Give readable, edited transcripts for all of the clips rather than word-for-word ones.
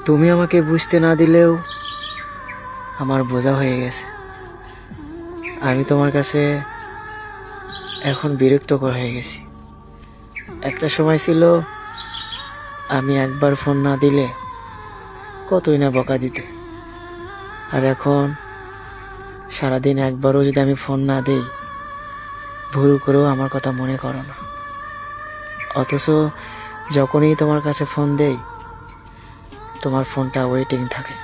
তুমি আমাকে বুঝতে না দিলেও আমার বোঝা হয়ে গেছে। আমি তোমার কাছে এখন বিরক্তকর হয়ে গেছি। একটা সময় ছিল আমি একবার ফোন না দিলে কতই না বকা দিতে, আর এখন সারাদিন একবারও যদি আমি ফোন না দিই ভুল করেও আমার কথা মনে করো না। অথচ যখনই তোমার কাছে ফোন দেই তোমার ফোনটা ওয়েটিং থাকে।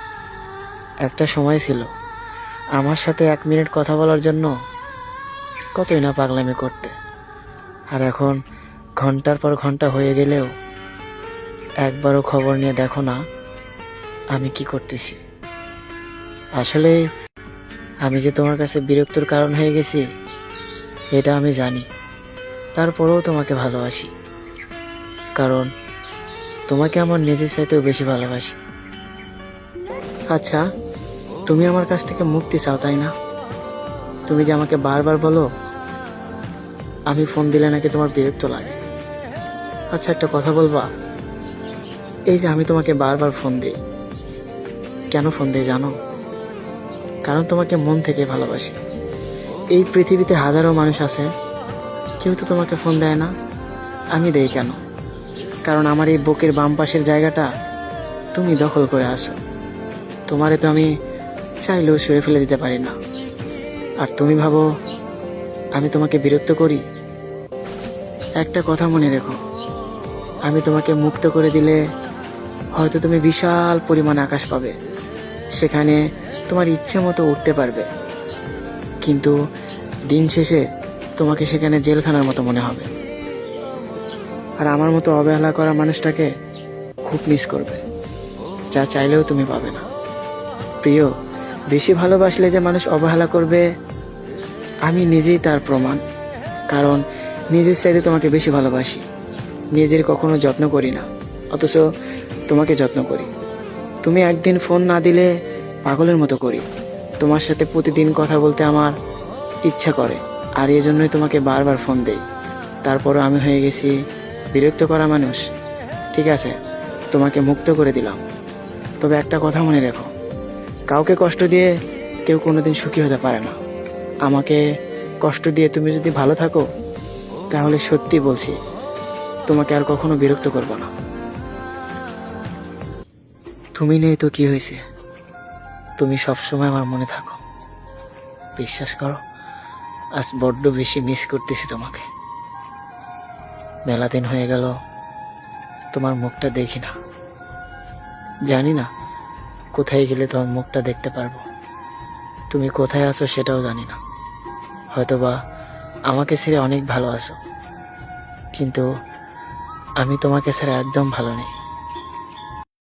একটা সময় ছিল আমার সাথে 1 মিনিট কথা বলার জন্য কতই না পাগলামি করতে, আর এখন ঘন্টার পর ঘন্টা হয়ে গেলেও একবারও খবর নিয়ে দেখো না আমি কি করতেছি। আসলে আমি যে তোমার কাছে বিরক্তর কারণ হয়ে গেছি এটা আমি জানি, তারপরেও তোমাকে ভালোবাসি, কারণ তোমাকে আমার নিজের চাইতেও বেশি ভালোবাসি। আচ্ছা, তুমি আমার কাছ থেকে মুক্তি চাও তাই না? তুমি যে আমাকে বারবার বলো আমি ফোন দিলে নাকি তোমার বিরক্ত লাগে। আচ্ছা, একটা কথা বলবা? এই যে আমি তোমাকে বারবার ফোন দিই, কেন ফোন দিই জানো? কারণ তোমাকে মন থেকে ভালোবাসি। এই পৃথিবীতে হাজারো মানুষ আছে, কেউ তো তোমাকে ফোন দেয় না, আমি দেই কেন? কারণ আমার এই বুকের বাম পাশের জায়গাটা তুমি দখল করে আসো। তোমারে তো আমি চাইলেও সরে ফেলে দিতে পারি না, আর তুমি ভাবো আমি তোমাকে বিরক্ত করি। একটা কথা মনে রেখো, আমি তোমাকে মুক্ত করে দিলে হয়তো তুমি বিশাল পরিমাণ আকাশ পাবে, সেখানে তোমার ইচ্ছে মতো উঠতে পারবে, কিন্তু দিন শেষে তোমাকে সেখানে জেলখানার মতো মনে হবে। আর আমার মতো অবহেলা করা মানুষটাকে খুব মিস করবে, যা চাইলেও তুমি পাবে না। প্রিয়, বেশি ভালোবাসলে যে মানুষ অবহেলা করবে আমি নিজেই তার প্রমাণ। কারণ নিজের চাইতে তোমাকে বেশি ভালোবাসি, নিজের কখনো যত্ন করি না, অথচ তোমাকে যত্ন করি। তুমি একদিন ফোন না দিলে পাগলের মতো করি। তোমার সাথে প্রতিদিন কথা বলতে আমার ইচ্ছা করে, আর এই জন্যই তোমাকে বারবার ফোন দেই। তারপরও আমি হয়ে গেছি বিরক্ত করা মানুষ। ঠিক আছে, তোমাকে মুক্ত করে দিলাম, তবে একটা কথা মনে রেখো, কাউকে কষ্ট দিয়ে কেউ কোনোদিন সুখী হতে পারে না। আমাকে কষ্ট দিয়ে তুমি যদি ভালো থাকো তাহলে সত্যি বলছি তোমাকে আর কখনো বিরক্ত করবো না। তুমি নেই তো কি হয়েছে, তুমি সবসময় আমার মনে থাকো। বিশ্বাস করো, আজ বড্ড বেশি মিস করতেছি তোমাকে। মেলা দিন হয়ে গেল তোমার মুখটা দেখি না। জানি না কোথায় গেলে তোমার মুখটা দেখতে পারবো। তুমি কোথায় আছো সেটাও জানি না। হয়তোবা আমাকে ছেড়ে অনেক ভালো আছো, কিন্তু আমি তোমাকে ছাড়া একদম ভালো নেই।